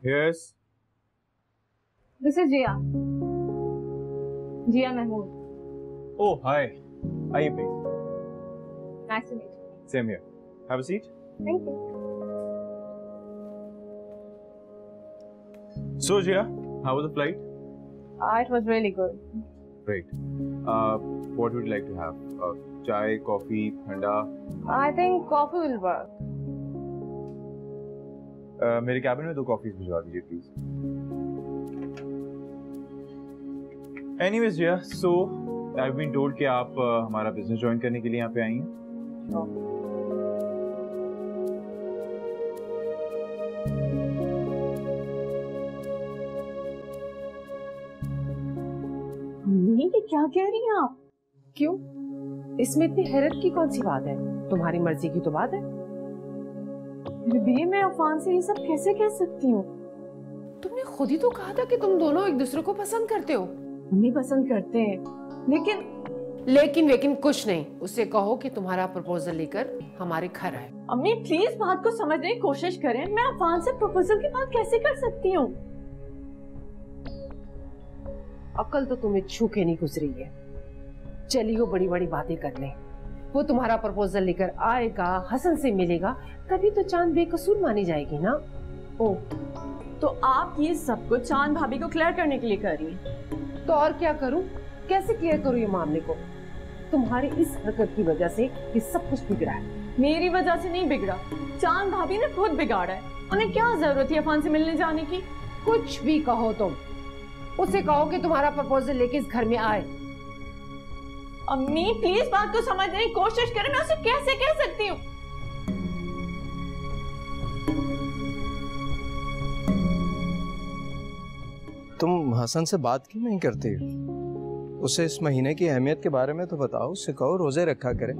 Yes. This is Jia. Jia Mahmood. Oh, hi. Aye, please. Nice to meet you. Same here. Have a seat. Thank you. So, Jia, how was the flight? It was really good. Great. What would you like to have? Chai, coffee, thanda? I think coffee will work. मेरे cabin में 2 coffees भिजवा दीजिए please. Anyways, Jia, so I've been told कि आप हमारा business join करने के लिए यहाँ पे आई हैं. ये क्या कह रही हैं आप? क्यों? इसमें इतनी हैरत की कौन सी बात है? तुम्हारी मर्जी की तो बात है. बीबी, मैं अफान से ये सब कैसे कह सकती हूँ? तुमने खुद ही तो कहा था कि तुम दोनों एक दूसरे को पसंद करते हो. हम पसंद करते हैं, लेकिन कुछ नहीं. उससे कहो कि तुम्हारा प्रपोजल लेकर हमारे घर आए. अम्मी प्लीज बात को समझने की कोशिश करें. मैं अफान से प्रपोजल की बात कैसे कर सकती हूँ? अकल तो तुम्हें छू के नहीं गुजरी है. चली हो बड़ी बड़ी बातें करने. वो तुम्हारा प्रपोजल लेकर आएगा, हसन से मिलेगा, तभी तो चांद बेकसूर मानी जाएगी ना. ओ, तो आप ये सब कुछ चांद भाभी को क्लियर करने के लिए कर रही हैं? तो और क्या करूं? कैसे क्लियर करूं ये मामले को? तुम्हारी इस हरकत की वजह से ये सब कुछ बिगड़ा है. मेरी वजह से नहीं बिगड़ा, चांद भाभी ने खुद बिगाड़ा है. उन्हें क्या जरूरत थी अफान से मिलने जाने की? कुछ भी कहो तुम, उसे कहो कि तुम्हारा प्रपोजल लेके इस घर में आए. अम्मी प्लीज बात को समझने की कोशिश करें. मैं उसे कैसे कह सकती हूँ? तुम हसन से बात क्यों नहीं करती? उसे इस महीने की अहमियत के बारे में तो बताओ. उससे कहो रोजे रखा करे.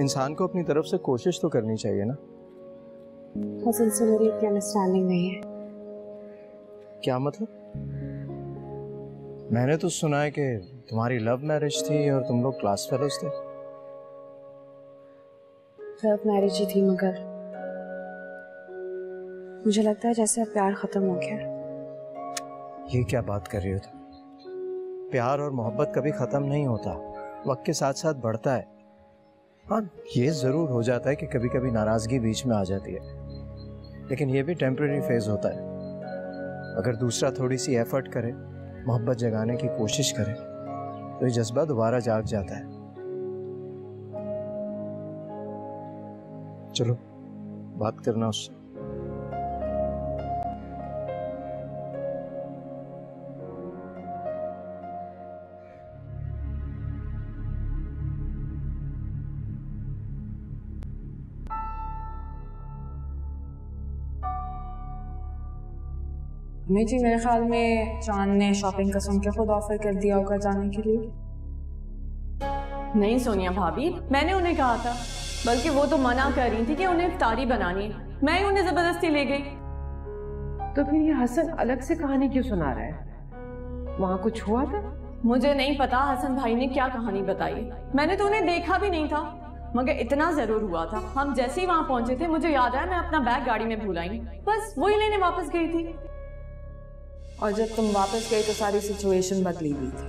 इंसान को अपनी तरफ से कोशिश तो करनी चाहिए ना. हसन से मेरी इतनी अंडरस्टैंडिंग नहीं है. क्या मतलब? मैंने तो सुना है कि तुम्हारी लव मैरिज थी और तुम लोग क्लास फेलोज थे. लव मैरिज ही थी, मगर मुझे लगता है जैसे अब प्यार खत्म हो गया. ये क्या बात कर रही हो तुम? प्यार और मोहब्बत कभी खत्म नहीं होता, वक्त के साथ साथ बढ़ता है. हाँ, ये जरूर हो जाता है कि कभी कभी नाराजगी बीच में आ जाती है, लेकिन ये भी टेम्परेरी फेज होता है. अगर दूसरा थोड़ी सी एफर्ट करे, मोहब्बत जगाने की कोशिश करे, तो ये जज्बा दोबारा जाग जाता है. चलो बात करना उससे. जी मेरे ख्याल में चांद ने शॉपिंग का सुन के खुद ऑफर कर दिया होगा जाने के लिए. नहीं सोनिया भाभी, मैंने उन्हें कहा था, बल्कि वो तो मना कर रही थी कि उन्हें इफ्तारी बनानी है. मैं ही उन्हें जबरदस्ती ले गई. तो फिर ये हसन अलग से कहानी क्यों सुना रहा है? वहाँ कुछ हुआ था? मुझे नहीं पता हसन भाई ने क्या कहानी बताई. मैंने तो उन्हें देखा भी नहीं था, मगर इतना जरूर हुआ था, हम जैसे ही वहाँ पहुंचे थे मुझे याद आया मैं अपना बैग गाड़ी में भूल आई. बस वही लेने वापस गई थी. और जब तुम वापस गई तो सारी सिचुएशन बदली हुई थी.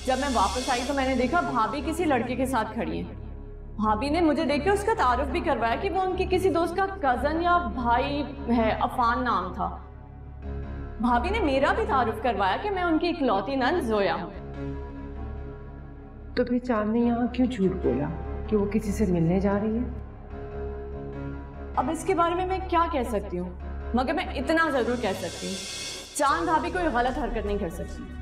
जब मैं वापस आई तो मैंने देखा भाभी किसी लड़के के साथ खड़ी है. भाभी ने मुझे देख के उसका तारुफ भी करवाया कि वो उनके किसी दोस्त का कजन या भाई है, अफान नाम था. भाभी ने मेरा भी तारुफ करवाया कि मैं उनकी इकलौती नंद जोया हूँ. तो फिर चांद ने यहाँ क्यों झूठ बोला कि वो किसी से मिलने जा रही है? अब इसके बारे में मैं क्या कह सकती हूँ, मगर मैं इतना जरूर कह सकती हूँ, चांद भाभी कोई गलत हरकत नहीं कर सकती.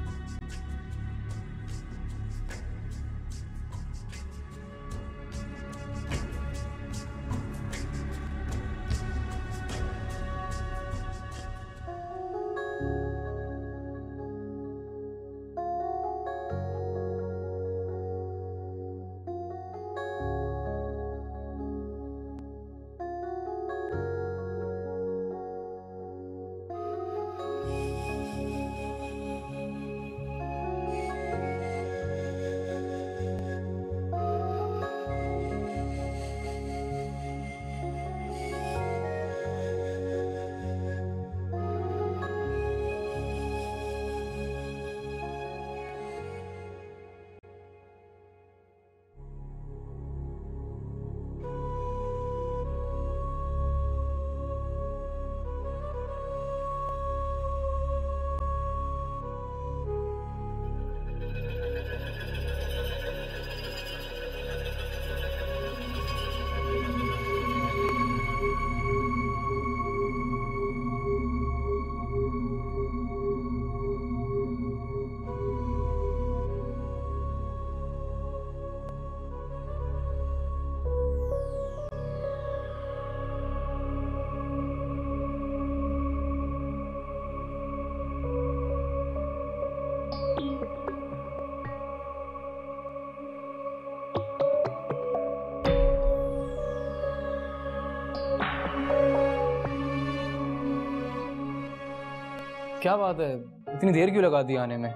क्या बात है, इतनी देर क्यों लगा दी आने में?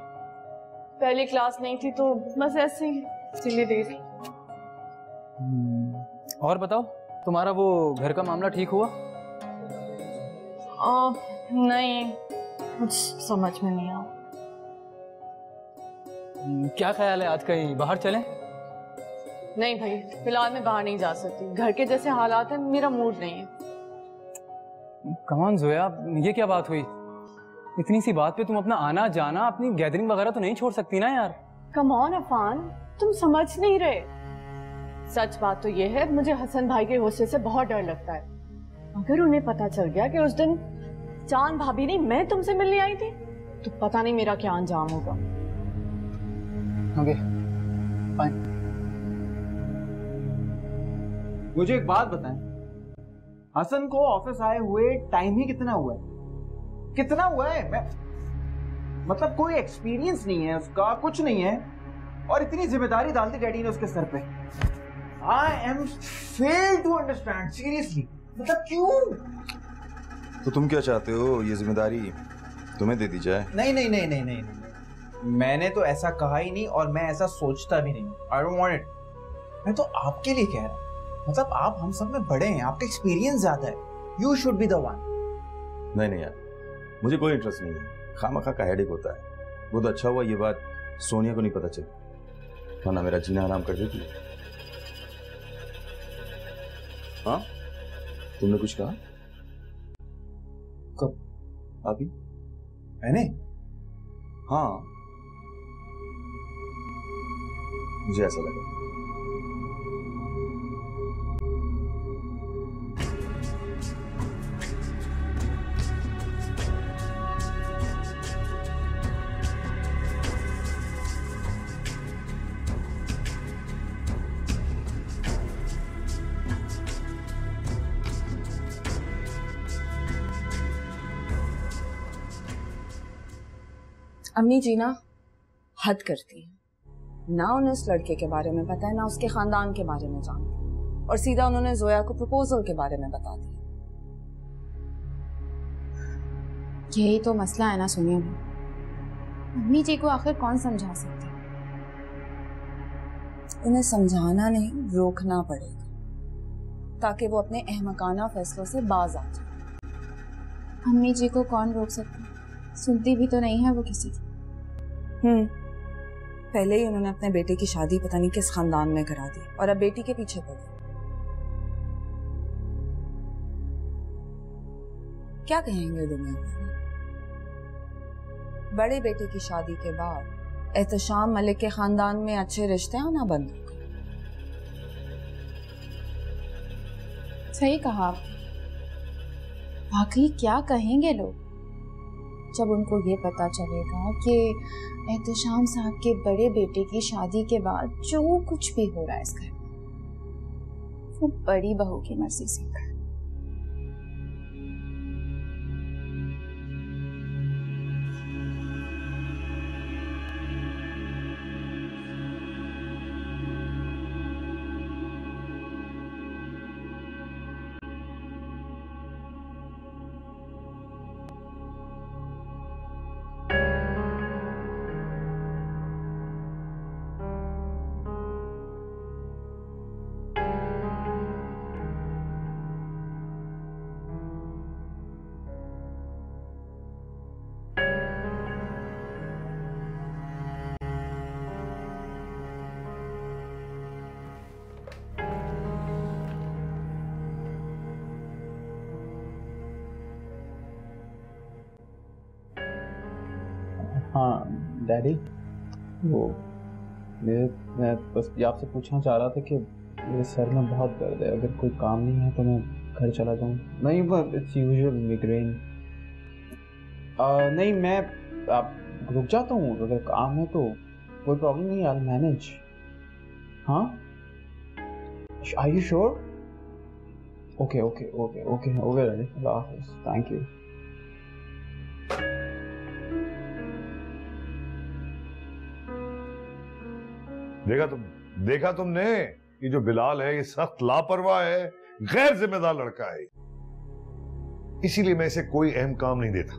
पहली क्लास नहीं थी तो बस ऐसे ही इसीलिए देर। और बताओ, तुम्हारा वो घर का मामला ठीक हुआ? नहीं, कुछ समझ में नहीं आया। क्या ख्याल है, आज कहीं बाहर चलें? नहीं भाई, फिलहाल मैं बाहर नहीं जा सकती। घर के जैसे हालात हैं, मेरा मूड नहीं है। कम ऑन जोया, ये क्या बात हुई? इतनी सी बात पे तुम अपना आना जाना, अपनी गैदरिंग वगैरह तो नहीं छोड़ सकती ना यार। कम ऑन अफान, तुम समझ नहीं रहे। सच बात तो ये है, मुझे हसन भाई के गुस्से से बहुत डर लगता है। अगर उन्हें पता चल गया कि उस दिन चांद भाभी नहीं मैं तुमसे मिलने आई थी, तो पता नहीं मेरा क्या अंजाम होगा। Okay, fine. मुझे एक बात बताएं, हसन को ऑफिस आए हुए टाइम ही कितना हुआ है? कितना हुआ है? मैं मतलब कोई एक्सपीरियंस नहीं है उसका, कुछ नहीं है, और इतनी जिम्मेदारी डाल दी डैडी ने उसके सर पे। I am fail to understand, seriously. मतलब क्यों? तो तुम क्या चाहते हो, ये जिम्मेदारी तुम्हें दे दी जाए? नहीं नहीं नहीं नहीं नहीं, मैंने तो ऐसा कहा ही नहीं, और मैं ऐसा सोचता भी नहीं। I don't want it. मैं तो आपके लिए कह रहा हूँ, मतलब आप हम सब में बड़े हैं, आपका एक्सपीरियंस ज्यादा है। You should be the one. नहीं नहीं यार, मुझे कोई इंटरेस्ट नहीं है, खामखा का हेडेक होता है। वो तो अच्छा हुआ ये बात सोनिया को नहीं पता चली, वरना मेरा जीना हराम कर देती। हाँ, तुमने कुछ कहा? कब? अभी? मैंने? हाँ, मुझे ऐसा लगा। अम्मी जी ना हद करती है, ना उन्हें उस लड़के के बारे में पता है, ना उसके खानदान के बारे में जानती, और सीधा उन्होंने जोया को प्रपोजल के बारे में बता दिया। यही तो मसला है ना सोनिया भी। अम्मी जी को आखिर कौन समझा सकती है? उन्हें समझाना नहीं, रोकना पड़ेगा, ताकि वो अपने अहमकाना फैसलों से बाज आ जाए। अम्मी जी को कौन रोक सकती है? सुनती भी तो नहीं है वो किसी की। पहले ही उन्होंने अपने बेटे की शादी पता नहीं किस खानदान में करा दी, और अब बेटी के पीछे पड़े। क्या कहेंगे दुनिया वाले? बड़े बेटे की शादी के बाद एहतशाम मलिक के खानदान में अच्छे रिश्ते आना बंद हो गए। सही कहा आपने। वाकई क्या कहेंगे लोग जब उनको ये पता चलेगा कि एहतशाम साहब के बड़े बेटे की शादी के बाद जो कुछ भी हो रहा है इस घर में, वो बड़ी बहू की मर्जी से कर। हाँ डैडी, वो मैं बस आपसे पूछना चाह रहा था कि मेरे सर में बहुत दर्द है, अगर कोई काम नहीं है तो मैं घर चला जाऊँ। नहीं, इट्स यूजुअल मिग्रेन। नहीं, मैं आप रुक जाता हूँ, अगर काम है तो कोई प्रॉब्लम नहीं, आई विल मैनेज। हाँ, are you sure? Okay okay okay okay okay daddy, Allah हाफिज़, थैंक यू। देखा तुमने, ये जो बिलाल है ये सख्त लापरवाह है, गैर जिम्मेदार लड़का है, इसीलिए मैं इसे कोई अहम काम नहीं देता।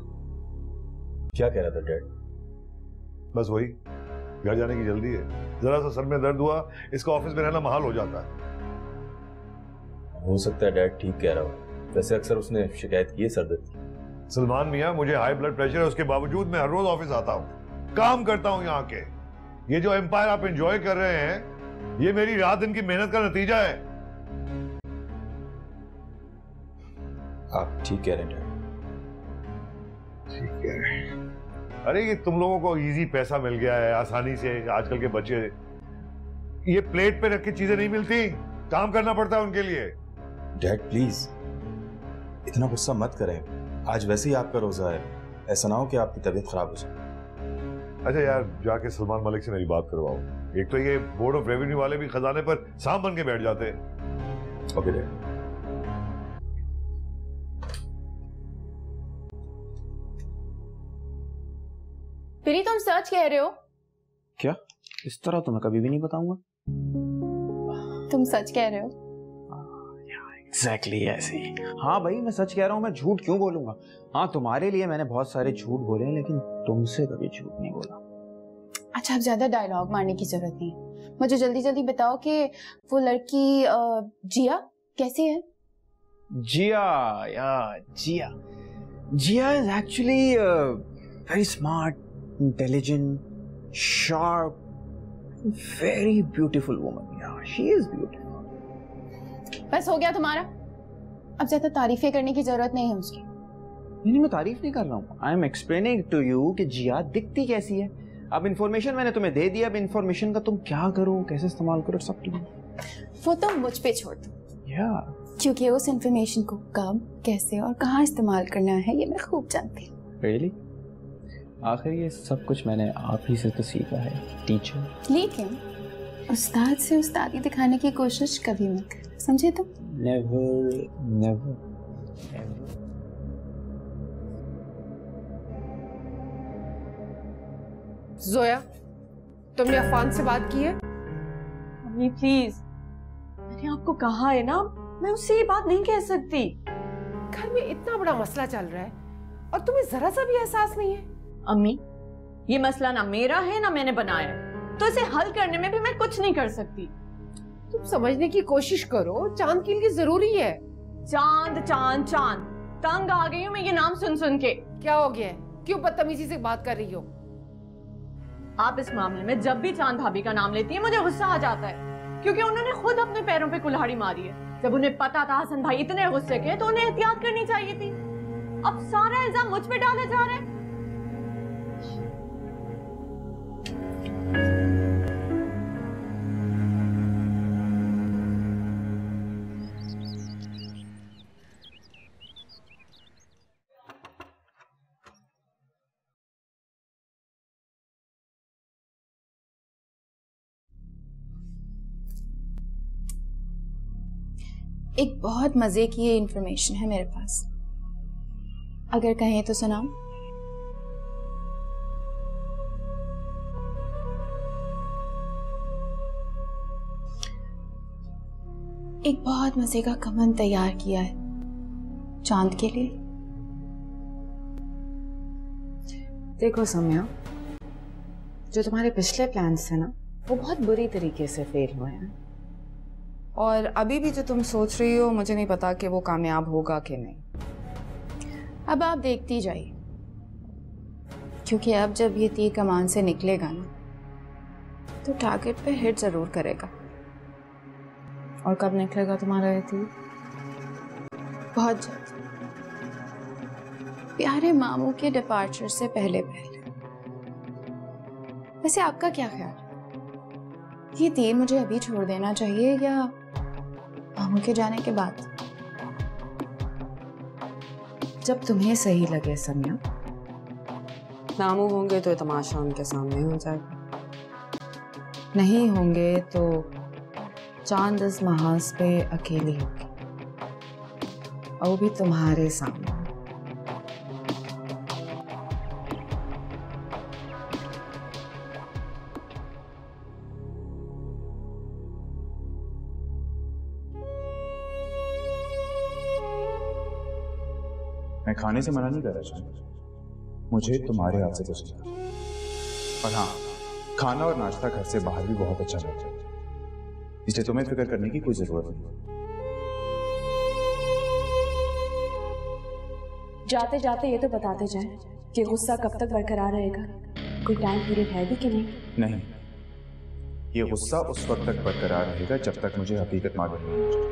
क्या कह रहा था डैड? बस वही, घर जाने की जल्दी है, जरा सा सर में दर्द हुआ, इसका ऑफिस में रहना महाल हो जाता है। हो सकता है डैड ठीक कह रहा हो, वैसे अक्सर उसने शिकायत की है सर दर्द की। सलमान मियाँ, मुझे हाई ब्लड प्रेशर है, उसके बावजूद मैं हर रोज ऑफिस आता हूँ, काम करता हूँ यहाँ के। ये जो एम्पायर आप एंजॉय कर रहे हैं, ये मेरी रात दिन की मेहनत का नतीजा है। आप ठीक कह रहे हैं डैड। ठीक कह रहे हैं। अरे ये तुम लोगों को इजी पैसा मिल गया है आसानी से, आजकल के बच्चे, ये प्लेट पे रख के चीजें नहीं मिलती, काम करना पड़ता है उनके लिए। डैड प्लीज इतना गुस्सा मत करें, आज वैसे ही आपका रोजा है, ऐसा ना हो कि आपकी तबीयत खराब हो जाए। अच्छा यार, जाके सलमान मलिक से मेरी बात करवाओ। एक तो ये बोर्ड ऑफ रेवेन्यू वाले भी खजाने पर सांप बन के बैठ जाते हैं। Okay dad. फिर तुम सच कह रहे हो? क्या? इस तरह तो मैं कभी भी नहीं बताऊंगा। तुम सच कह रहे हो? एग्जैक्टली ऐसे ही। हाँ भाई, मैं सच कह रहा हूँ, मैं झूठ क्यों बोलूंगा। हाँ, तुम्हारे लिए मैंने बहुत सारे झूठ बोले हैं, लेकिन तुमसे कभी झूठ नहीं बोला। अच्छा, अब ज्यादा डायलॉग मारने की जरूरत नहीं, मुझे जल्दी जल्दी बताओ कि वो लड़की जिया कैसी है? Jiya is actually very smart, intelligent, sharp, very beautiful woman. यार, शी इज ब्यूटीफुल। बस हो गया तुम्हारा, अब ज्यादा तारीफें करने की जरूरत नहीं है उसकी। नहीं, मैं तारीफ नहीं कर रहा हूँ, I am explaining to you कि जिया दिखती कैसी है। अब इन्फॉर्मेशन मैंने तुम्हें दे दिया, अब इन्फॉर्मेशन का तुम क्या करो, कैसे इस्तेमाल करो, सब तुम। वो तो मुझ पे छोड़ दो, क्योंकि उस इन्फॉर्मेशन को कब, कैसे और कहाँ इस्तेमाल करना है ये मैं खूब जानती हूँ। रियली? आखिर ये सब कुछ मैंने आप ही से तो सीखा है, टीचर। लेकिन उस्ताद से उस्तादी दिखाने की कोशिश कभी मत कर, समझे तुम? Never never. जोया, तुमने अफान से बात की है? मम्मी प्लीज, मैंने आपको कहा है ना, मैं उससे ये बात नहीं कह सकती। घर में इतना बड़ा मसला चल रहा है और तुम्हें जरा सा भी एहसास नहीं है? अम्मी, ये मसला ना मेरा है ना मैंने बनाया है, तो इसे हल करने में भी मैं कुछ नहीं कर सकती। तुम समझने की कोशिश करो, चांद के लिए जरूरी है। चांद चांद चांद, तंग आ गई हूँ मैं ये नाम सुन सुन के। क्या हो गया है? क्यों बदतमीजी से बात कर रही हो? आप इस मामले में जब भी चांद भाभी का नाम लेती है मुझे गुस्सा आ जाता है, क्योंकि उन्होंने खुद अपने पैरों पे कुल्हाड़ी मारी है। जब उन्हें पता था हसन भाई इतने गुस्से के, तो उन्हें एहतियात करनी चाहिए थी। अब सारा इल्जाम मुझ पे डाला जा रहा है। एक बहुत मजे की ये इंफॉर्मेशन है मेरे पास, अगर कहें तो सुनाऊं? एक बहुत मजे का कमन तैयार किया है चांद के लिए। देखो सम्या, जो तुम्हारे पिछले प्लान्स थे ना, वो बहुत बुरी तरीके से फेल हुए हैं, और अभी भी जो तुम सोच रही हो, मुझे नहीं पता कि वो कामयाब होगा कि नहीं। अब आप देखती जाइए, क्योंकि अब जब ये तीर कमान से निकलेगा ना, तो टारगेट पे हिट जरूर करेगा। और कब निकलेगा तुम्हारा ये तीर? बहुत जल्द, प्यारे मामू के डिपार्चर से पहले पहले। वैसे आपका क्या ख्याल, ये तीर मुझे अभी छोड़ देना चाहिए या मामू के जाने के बाद? जब तुम्हें सही लगे सम्या। मामू होंगे तो तमाशा उनके सामने हो जाएगा, नहीं होंगे तो चांद इस महाज पे अकेली होगी, और वो भी तुम्हारे सामने। मैं खाने से मना नहीं कर रहा चांद, मुझे तुम्हारे हाथ से कुछ नहीं। और हाँ, खाना और नाश्ता घर से बाहर भी बहुत अच्छा लगता है, इसलिए तुम्हें फिक्र करने की कोई जरूरत नहीं। जाते जाते ये तो बताते जाएं कि गुस्सा कब तक बरकरार रहेगा, कोई टाइम पीरियड है भी कि नहीं? नहीं, ये गुस्सा उस वक्त तक बरकरार रहेगा जब तक मुझे हकीकत मालूम नहीं हो जाए।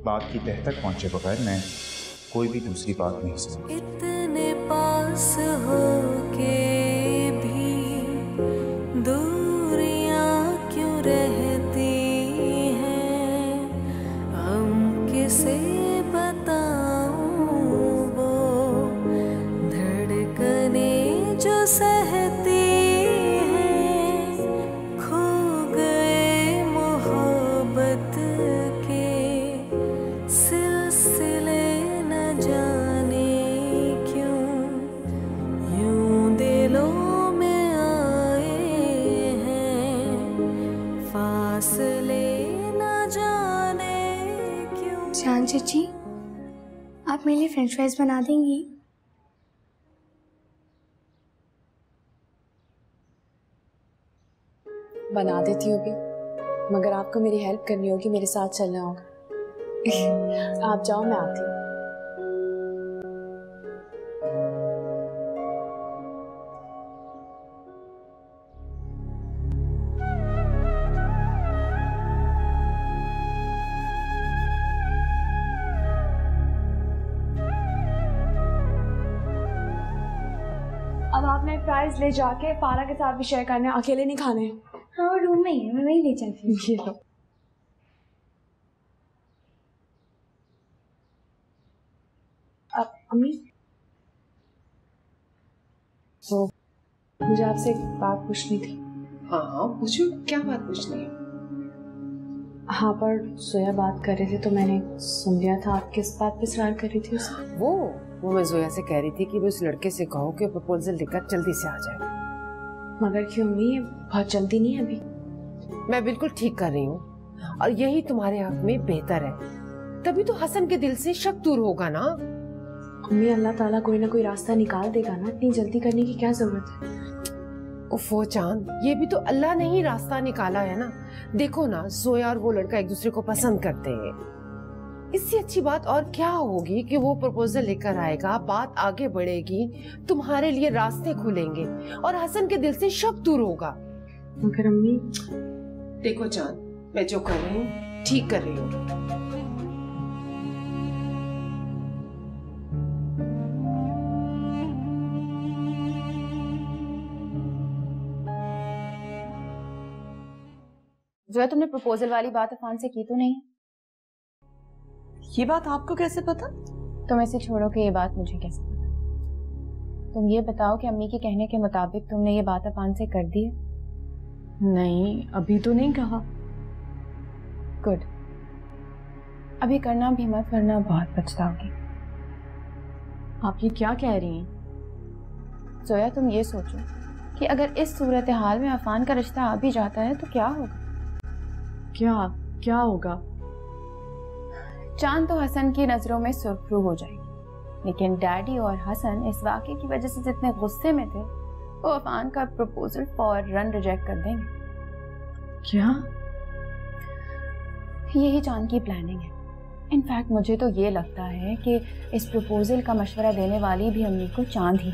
बात की तह तक पहुंचे बगैर मैं कोई भी दूसरी बात नहीं सुनूंगा। इतने पास हो के भी दूरियां क्यों रहती हैं, हम किसे बताऊं वो धड़कने जो सहती हैं, खो गए मोहब्बत के सिलसिले न जाने क्यों यूं दिलों में आए हैं, फासले न जाने क्यों। जान चाची, आप मेरे लिए फ्रेंच फ्राइज बना देंगी? बना देती हूँ भी, मगर आपको मेरी हेल्प करनी होगी, मेरे साथ चलना होगा। आप जाओ, मैं आती हूँ। अब आपने फ्राइज ले जाके फारा के साथ भी शेयर करने, अकेले नहीं खाने। हाँ, वो रूम में ही है, मैं वहीं ले जाती हूँ। ये लो। अब अम्मी, तो मुझे आपसे एक बात पूछनी थी। हाँ पूछो, क्या बात पूछनी है? हाँ, पर जोया बात कर रहे थे तो मैंने सुन लिया था। आप किस बात पे सवाल कर रही थी उससे? वो मैं जोया से कह रही थी कि वो उस लड़के से कहो कि प्रपोजल लेकर जल्दी से आ जाए। मगर क्यों अम्मी, ये बहुत जल्दी नहीं है अभी। मैं बिल्कुल ठीक कर रही हूँ और यही तुम्हारे हक में बेहतर है, तभी तो हसन के दिल से शक दूर होगा ना। अम्मी, अल्लाह ताला कोई ना कोई रास्ता निकाल देगा ना, इतनी जल्दी करने की क्या जरूरत है? उफ़ो चांद, ये भी तो अल्लाह ने ही रास्ता निकाला है ना। देखो ना, जोया और वो लड़का एक दूसरे को पसंद करते हैं। इससे अच्छी बात और क्या होगी कि वो प्रपोजल लेकर आएगा, बात आगे बढ़ेगी, तुम्हारे लिए रास्ते खुलेंगे और हसन के दिल से शक दूर होगा। मगर अम्मी, देखो चांद, मैं जो कर रही हूँ ठीक कर रही हूँ। जोया, तुमने प्रपोजल वाली बात अफान से की तो नहीं? ये बात आपको कैसे पता? तुम ऐसे छोड़ो कि ये बात मुझे कैसे पता। तुम ये बताओ कि अम्मी के कहने के मुताबिक तुमने ये बात अफान से कर दी है? नहीं, अभी तो नहीं कहा। गुड, अभी करना भी मत वरना बहुत पछताओगी। आप ये क्या कह रही हैं? जोया, तुम ये सोचो कि अगर इस सूरत हाल में अफान का रिश्ता आ भी जाता है तो क्या होगा? क्या होगा? चांद तो हसन की नजरों में सुर्खरू हो जाएगी, लेकिन डैडी और हसन इस वाक़े की वजह से जितने गुस्से में थे वो अफान का प्रपोजल फौरन रिजेक्ट कर देंगे। क्या? यही चांद की प्लानिंग है। इनफैक्ट मुझे तो ये लगता है कि इस प्रपोजल का मशवरा देने वाली भी अम्मी को चांद ही।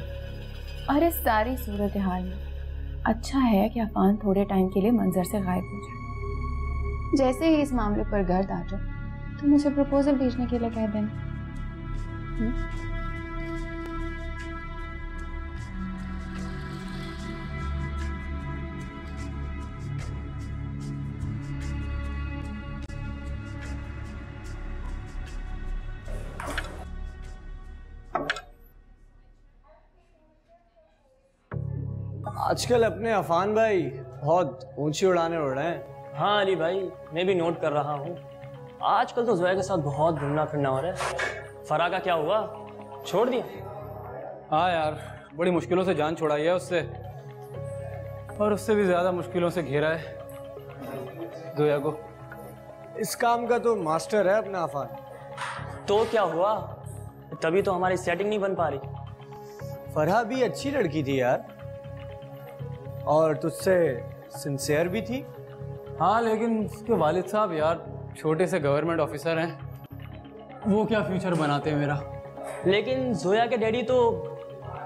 और इस सारी सूरत हाल में अच्छा है कि अफान थोड़े टाइम के लिए मंजर से गायब हो जाए। जैसे ही इस मामले पर गर्द आ जाए तो मुझे प्रपोजल भेजने के लिए कह देना। आजकल अपने अफान भाई बहुत ऊंची उड़ाने उड़ रहे हैं। हाँ अली भाई, मैं भी नोट कर रहा हूँ। आजकल तो जोया के साथ बहुत घूमना फिरना हो रहा है। फरा का क्या हुआ, छोड़ दिया? हाँ यार, बड़ी मुश्किलों से जान छुड़ाई है उससे, और उससे भी ज्यादा मुश्किलों से घेरा है जोया को। इस काम का तो मास्टर है अपना अफान। तो क्या हुआ? तभी तो हमारी सेटिंग नहीं बन पा रही। फरहा भी अच्छी लड़की थी यार, और तुझसे सिंसियर भी थी। हाँ, लेकिन उसके वालिद साहब यार छोटे से गवर्नमेंट ऑफिसर हैं, वो क्या फ्यूचर बनाते हैं मेरा। लेकिन जोया के डैडी तो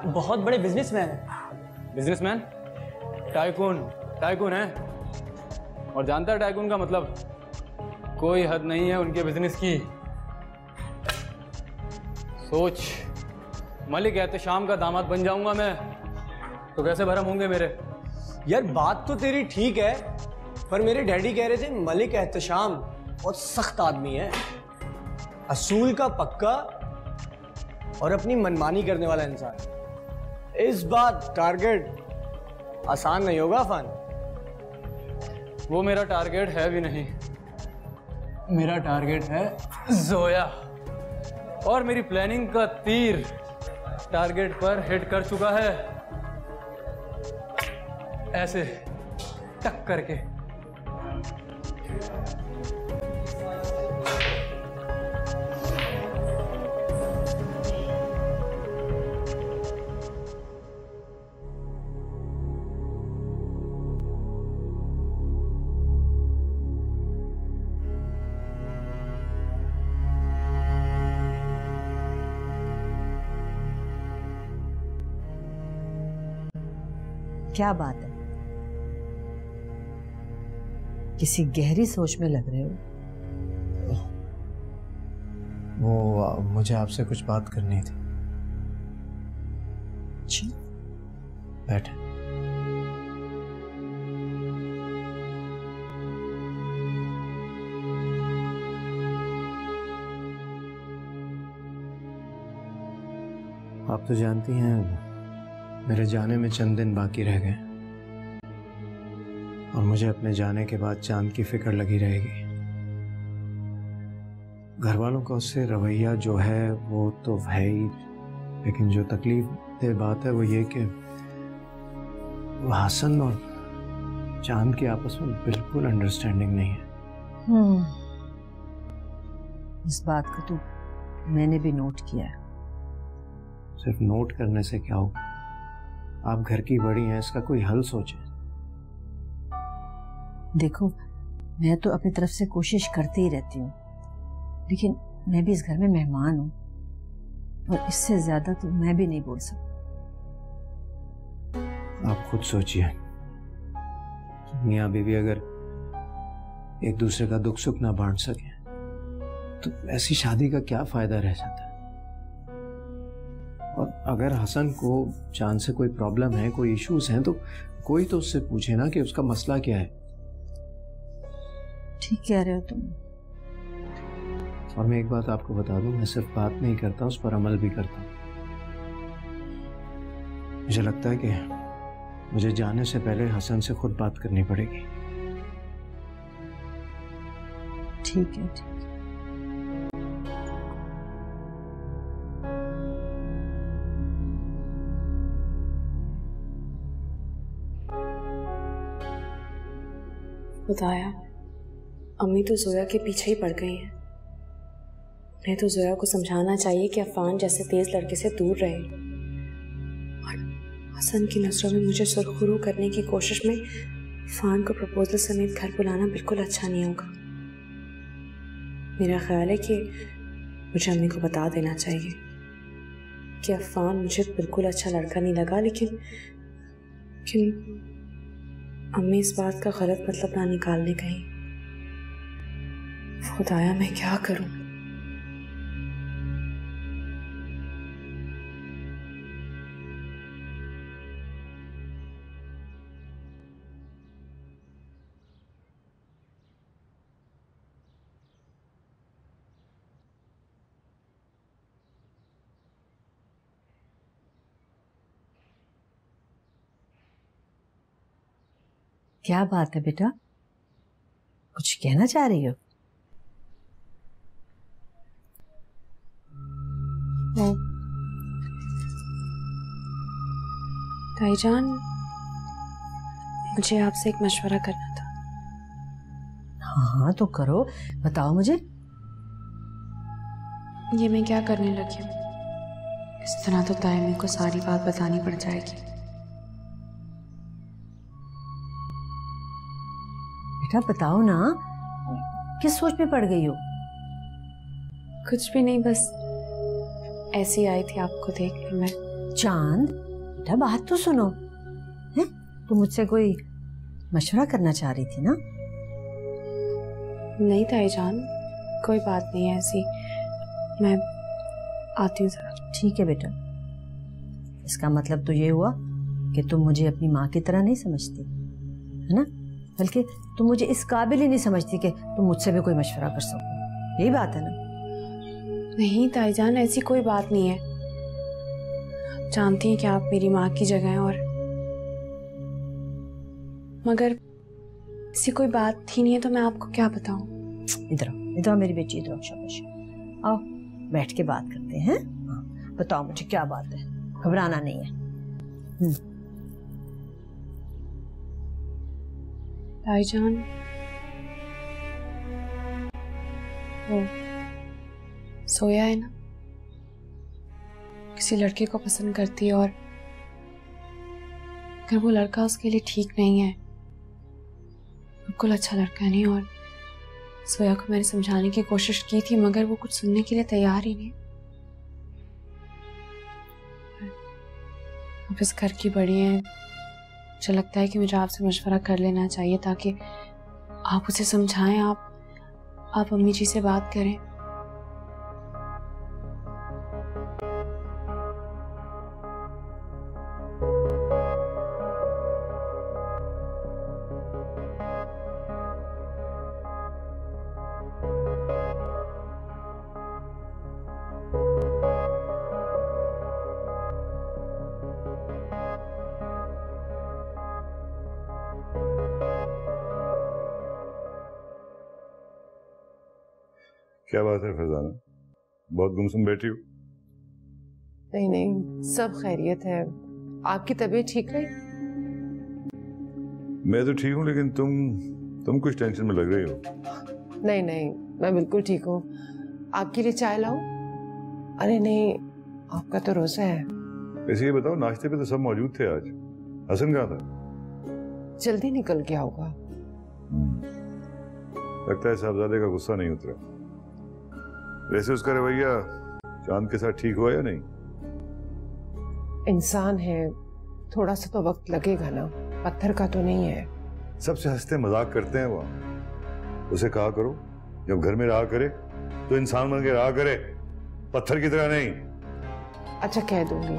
बहुत बड़े बिजनेसमैन हैं। बिजनेसमैन? टाइकून, टाइकून है। और जानता है टाइकून का मतलब? कोई हद नहीं है उनके बिजनेस की। सोच, मलिक एहतशाम का दामाद बन जाऊंगा मैं तो कैसे भरम होंगे मेरे। यार बात तो तेरी ठीक है, पर मेरे डैडी कह रहे थे मलिक एहतशाम बहुत सख्त आदमी है, असूल का पक्का और अपनी मनमानी करने वाला इंसान। इस बात टारगेट आसान नहीं होगा अफान। वो मेरा टारगेट है भी नहीं, मेरा टारगेट है जोया। और मेरी प्लानिंग का तीर टारगेट पर हिट कर चुका है, ऐसे टक करके। क्या बात है? किसी गहरी सोच में लग रहे हो। वो मुझे आपसे कुछ बात करनी थी। अच्छा, बैठे। आप तो जानती हैं मेरे जाने में चंद दिन बाकी रह गए, और मुझे अपने जाने के बाद चांद की फिक्र लगी रहेगी। घर वालों का उससे रवैया जो है वो तो है ही, लेकिन जो तकलीफ दे बात है वो ये कि हसन और चांद की आपस में बिल्कुल अंडरस्टैंडिंग नहीं है। इस बात को तो मैंने भी नोट किया है। सिर्फ नोट करने से क्या होगा? आप घर की बड़ी हैं, इसका कोई हल सोचें। देखो, मैं तो अपनी तरफ से कोशिश करती ही रहती हूँ, लेकिन मैं भी इस घर में मेहमान हूँ, और इससे ज्यादा तो मैं भी नहीं बोल सकती। आप खुद सोचिए, मियाँ बीवी अगर एक दूसरे का दुख सुख ना बांट सके तो ऐसी शादी का क्या फायदा रह जाता है। और अगर हसन को चांद से कोई प्रॉब्लम है, कोई इश्यूज हैं, तो कोई तो उससे पूछे ना कि उसका मसला क्या है। ठीक कह रहे हो तुम। और मैं एक बात आपको बता दूं, मैं सिर्फ बात नहीं करता, उस पर अमल भी करता हूं। मुझे लगता है कि मुझे जाने से पहले हसन से खुद बात करनी पड़ेगी। ठीक है, ठीक है। खुदाया, अम्मी तो जोया के पीछे ही पड़ गई हैं। उन्हें तो जोया को समझाना चाहिए कि अफान जैसे तेज लड़के से दूर रहे। और हसन की नजरों में मुझे सुरखुरू करने की कोशिश में अफान को प्रपोजल समेत घर बुलाना बिल्कुल अच्छा नहीं होगा। मेरा ख्याल है कि मुझे अम्मी को बता देना चाहिए कि अफान मुझे बिल्कुल अच्छा लड़का नहीं लगा, लेकिन अम्मी इस बात का गलत मतलब ना निकालने कहीं। खुदाया, मैं क्या करूं? क्या बात है बेटा, कुछ कहना चाह रही हो? भाईजान, मुझे आपसे एक मशवरा करना था। हाँ तो करो, बताओ मुझे। ये मैं क्या करने लगी हूँ? इस तरह तो तायमे को सारी बात बतानी पड़ जाएगी। बेटा बताओ ना, किस सोच में पड़ गई हो? कुछ भी नहीं, बस ऐसी आई थी आपको देखने में। चांद बेटा बात तो सुनो, है तू मुझसे कोई मशवरा करना चाह रही थी ना? नहीं ताईजान, कोई बात नहीं है ऐसी। मैं आती हूँ जरा। ठीक है बेटा, इसका मतलब तो ये हुआ कि तुम मुझे अपनी माँ की तरह नहीं समझती, है ना? बल्कि तुम मुझे इस काबिल ही नहीं समझती कि तुम मुझसे भी कोई मशवरा कर सको। यही बात है ना? नहीं ताईजान, ऐसी कोई बात नहीं है। जानती हैं कि आप मेरी माँ की जगह हैं, और मगर ऐसी कोई बात ही नहीं है तो मैं आपको क्या बताऊं। इधर आओ मेरी बेटी, इधर आओ, शाबाश। आओ बैठ के बात करते हैं। बताओ मुझे क्या बात है, घबराना नहीं है। ताईजान, वो सोया है ना, किसी लड़के को पसंद करती है, और अगर वो लड़का उसके लिए ठीक नहीं है, बिल्कुल अच्छा लड़का नहीं, और सोया को मैंने समझाने की कोशिश की थी मगर वो कुछ सुनने के लिए तैयार ही नहीं। अब इस घर की बड़ी है, मुझे लगता है कि मुझे आपसे मशवरा कर लेना चाहिए ताकि आप उसे समझाएं, आप अम्मी जी से बात करें। क्या बात है फरजाना, बहुत गुमसुम बैठी हो? नहीं नहीं, सब खैरियत है। आपकी तबीयत ठीक रही? मैं तो ठीक हूँ, लेकिन तुम कुछ टेंशन में लग रही हो। नहीं नहीं, मैं बिल्कुल ठीक हूँ। आपके लिए चाय लाऊं? अरे नहीं, आपका तो रोजा है। वैसे ये बताओ, नाश्ते पे तो सब मौजूद थे आज, हसन कहाँ था? जल्दी निकल गया होगा। लगता है साहबजादे का गुस्सा नहीं उतरा। वैसे उसका रवैया चांद के साथ ठीक हुआ या नहीं? इंसान है, थोड़ा सा तो वक्त लगेगा ना, पत्थर का तो नहीं है। सबसे हंसते मजाक करते हैं वो। उसे कहा करो जब घर में रहा करे तो इंसान बन के रहा करे, पत्थर की तरह नहीं। अच्छा, कह दूंगी।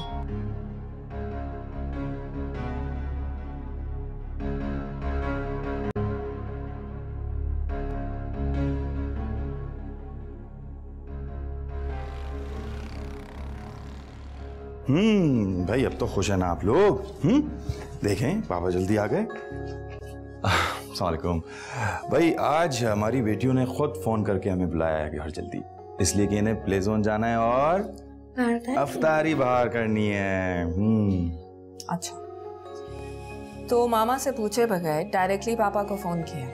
भाई अब तो खुश है ना आप लोग? देखें पापा जल्दी आ गए। अस्सलाम वालेकुम भाई, आज हमारी बेटियों ने खुद फोन करके हमें बुलाया है घर जल्दी, इसलिए कि इन्हें प्ले जोन जाना है और अफ्तारी बाहर करनी है। अच्छा, तो मामा से पूछे बगैर डायरेक्टली पापा को फोन किया?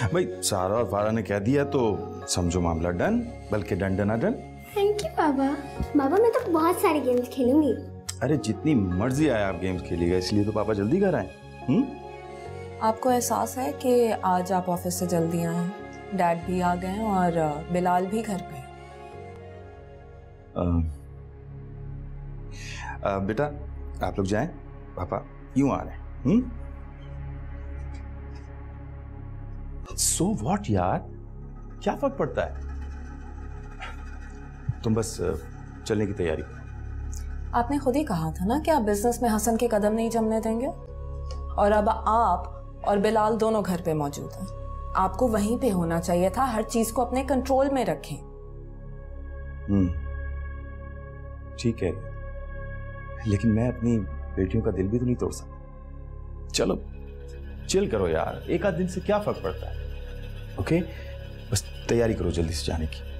भाई सारा और फारा ने कह दिया तो समझो मामला डन, बल्कि डन डना डन। थैंक यू बाबा। बाबा मैं तो बहुत सारे गेम्स खेलूंगी। अरे जितनी मर्जी आए आप गेम्स खेलिएगा, इसलिए तो पापा जल्दी कर आए। आपको एहसास है कि आज आप ऑफिस से जल्दी आए हैं? डैड भी आ गए हैं और बिलाल भी घर पे है। बेटा आप लोग जाएं, पापा यूं आ रहे हैं। सो व्हाट यार, क्या फर्क पड़ता है? तुम बस चलने की तैयारी करो। आपने खुद ही कहा था ना कि आप बिजनेस में हसन के कदम नहीं जमने देंगे, और अब आप और बिलाल दोनों घर पे मौजूद हैं। आपको वहीं पे होना चाहिए था, हर चीज को अपने कंट्रोल में रखें। ठीक है, लेकिन मैं अपनी बेटियों का दिल भी तो नहीं तोड़ सकता। चलो चिल करो यार, एक आध दिन से क्या फर्क पड़ता है। ओके, बस तैयारी करो जल्दी से जाने की।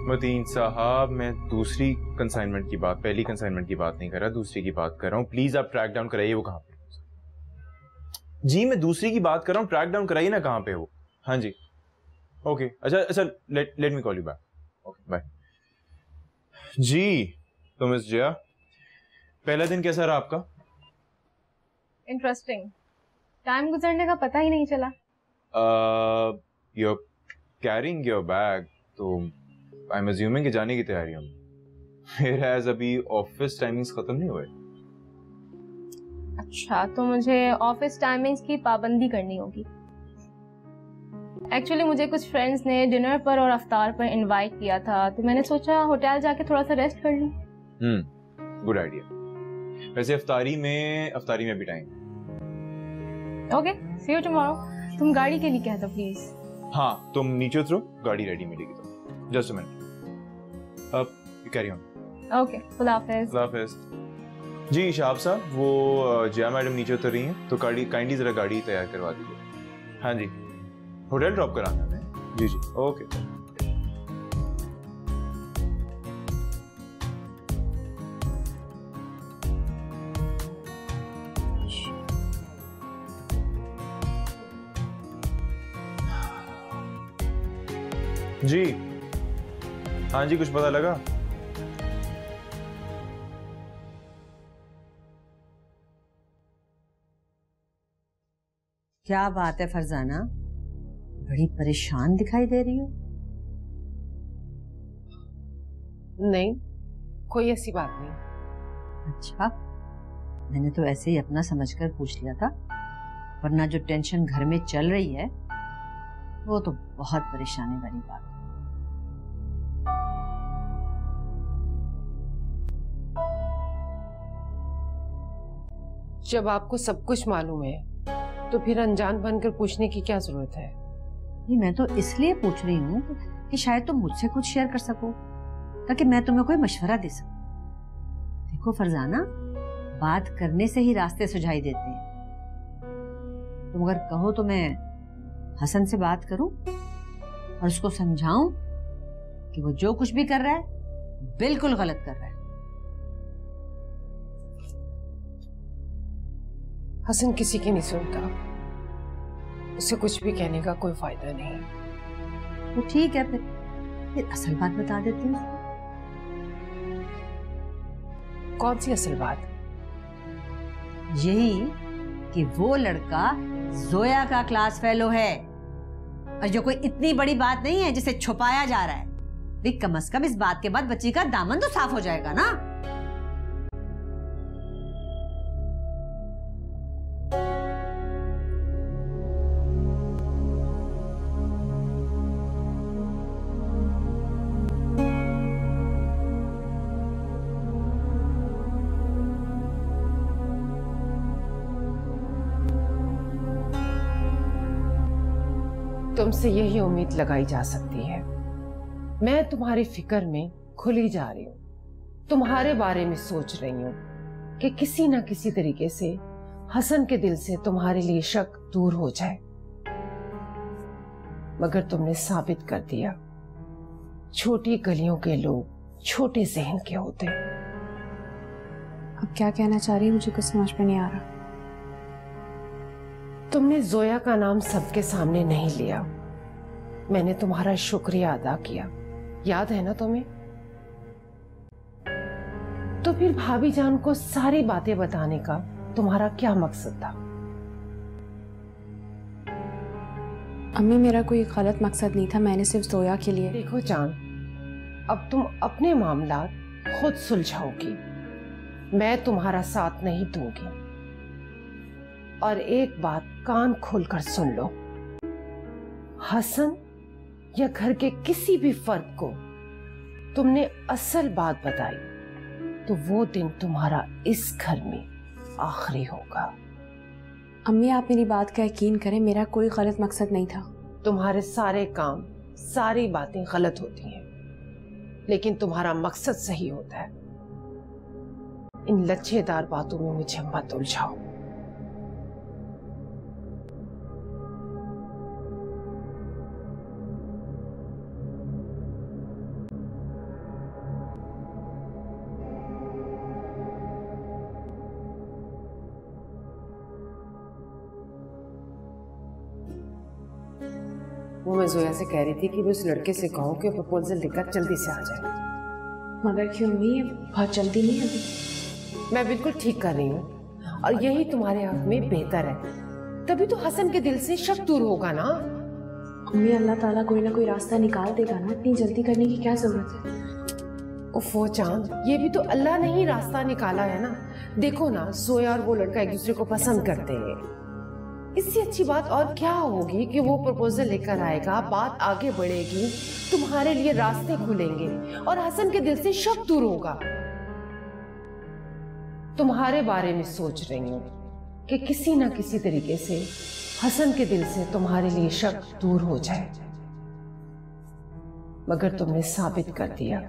मतीन साहब, मैं दूसरी कंसाइनमेंट की बात, पहली कंसाइनमेंट की बात नहीं कर रहा, दूसरी की बात कर रहा हूँ। प्लीज आप ट्रैक डाउन कराइए वो कहाँ पे। जी मैं दूसरी की बात कर रहा हूँ, ट्रैक डाउन कराइए ना कहाँ पे हो। हाँ जी ओके अच्छा अच्छा, let me call you back. Okay bye. जी तो मिस जया, पहला दिन कैसा रहा आपका? इंटरेस्टिंग, टाइम गुजरने का पता ही नहीं चला। You are carrying your bag, तो आई एम अज्यूमिंग कि जाने की तैयारियों में। मेरा एज अभी ऑफिस टाइमिंग्स खत्म नहीं हुए। अच्छा, तो मुझे ऑफिस टाइमिंग्स की पाबंदी करनी होगी। एक्चुअली मुझे कुछ फ्रेंड्स ने डिनर पर और अफ्तार पर इनवाइट किया था, तो मैंने सोचा होटल जाके थोड़ा सा रेस्ट कर लूं। Good idea. वैसे अफ्तारी में भी time. Okay, see you tomorrow. तुम गाड़ी के लिए कह दो प्लीज। हाँ तुम नीचे उतरो, गाड़ी रेडी मिलेगी तो। जस्ट अ मिनट, अब कैरी ऑन। ओके, खुदा हाफिज। खुदा हाफिज। जी शाहब साहब, वो जया मैडम नीचे उतर रही हैं, तो काइंडली जरा गाड़ी तैयार करवा दीजिए। हाँ जी, होटल ड्रॉप कराना है। जी जी ओके। जी हाँ जी, कुछ पता लगा? क्या बात है फरजाना, बड़ी परेशान दिखाई दे रही हो। नहीं, कोई ऐसी बात नहीं। अच्छा, मैंने तो ऐसे ही अपना समझकर पूछ लिया था, वरना जो टेंशन घर में चल रही है वो तो बहुत परेशानी वाली बात है। जब आपको सब कुछ मालूम है तो फिर अनजान बनकर पूछने की क्या जरूरत है? नहीं, मैं तो इसलिए पूछ रही हूँ कि शायद तुम मुझसे कुछ शेयर कर सको, ताकि मैं तुम्हें कोई मशवरा दे सकूं। देखो फरजाना, बात करने से ही रास्ते सुझाई देते हैं। तुम अगर कहो तो मैं हसन से बात करूं और उसको समझाऊं कि वो जो कुछ भी कर रहा है बिल्कुल गलत कर रहा है। हसन किसी की नहीं सुनता, उसे कुछ भी कहने का कोई फायदा नहीं। तो ठीक है, फिर असल बात बता देती हूँ। कौन सी असल बात? यही कि वो लड़का जोया का क्लास फेलो है, और जो कोई इतनी बड़ी बात नहीं है जिसे छुपाया जा रहा है। भी कम से कम इस बात के बाद बच्ची का दामन तो साफ हो जाएगा ना। तुमसे यही उम्मीद लगाई जा सकती है। मैं तुम्हारी फिक्र में खुली जा रही हूँ, तुम्हारे बारे में सोच रही हूँ कि किसी ना किसी तरीके से हसन के दिल से तुम्हारे लिए शक दूर हो जाए, मगर तुमने साबित कर दिया छोटी गलियों के लोग छोटे जहन के होते। अब क्या कहना चाह रही, मुझे कुछ समझ में नहीं आ रहा। तुमने जोया का नाम सबके सामने नहीं लिया, मैंने तुम्हारा शुक्रिया अदा किया, याद है ना तुम्हें? तो फिर भाभी जान को सारी बातें बताने का तुम्हारा क्या मकसद था? अम्मी, मेरा कोई गलत मकसद नहीं था, मैंने सिर्फ जोया के लिए। देखो जान, अब तुम अपने मामला खुद सुलझाओगी, मैं तुम्हारा साथ नहीं दूंगी। और एक बात कान खोलकर सुन लो, हसन या घर के किसी भी फर्द को तुमने असल बात बताई तो वो दिन तुम्हारा इस घर में आखिरी होगा। अम्मी, आप मेरी बात का यकीन करें, मेरा कोई गलत मकसद नहीं था। तुम्हारे सारे काम, सारी बातें गलत होती हैं, लेकिन तुम्हारा मकसद सही होता है। इन लच्छेदार बातों में मुझे मत उलझाओ। वो मैं जोया से कह रही थी कि मैं उस लड़के से कहूँ कि प्रपोजल लेकर जल्दी से आ जाए। मगर क्यों अम्मी, बहुत जल्दी नहीं अभी। मैं बिल्कुल ठीक कर रही हूँ और यही तुम्हारे हक में बेहतर है, तभी तो हसन के दिल से शक दूर होगा ना। अम्मी अल्लाह ताला कोई ना कोई रास्ता निकाल देगा ना, इतनी जल्दी करने की क्या जरूरत है। उफ़ो चांद, ये भी तो अल्लाह ने ही रास्ता निकाला है ना। देखो ना, जोया और वो लड़का एक दूसरे को पसंद करते हैं। इससे अच्छी बात और क्या होगी कि वो प्रपोजल लेकर आएगा, बात आगे बढ़ेगी, तुम्हारे लिए रास्ते खुलेंगे और हसन के दिल से शक दूर होगा। तुम्हारे बारे में सोच रही हूँ कि किसी ना किसी तरीके से हसन के दिल से तुम्हारे लिए शक दूर हो जाए, मगर तुमने साबित कर दिया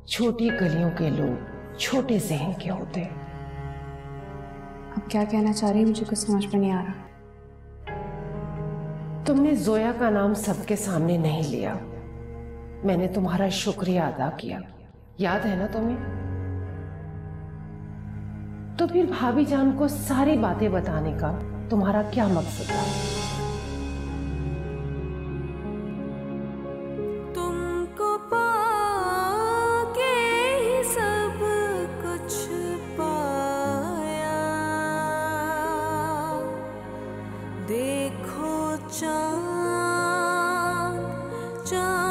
छोटी गलियों के लोग छोटे जहन के होते हैं। अब क्या कहना चाह रही, मुझे कुछ समझ में नहीं आ रहा। तुमने जोया का नाम सबके सामने नहीं लिया, मैंने तुम्हारा शुक्रिया अदा किया, याद है ना तुम्हें? तो फिर भाभी जान को सारी बातें बताने का तुम्हारा क्या मकसद था? तुमको पाके ही सब कुछ पाया, देखो चांद चांद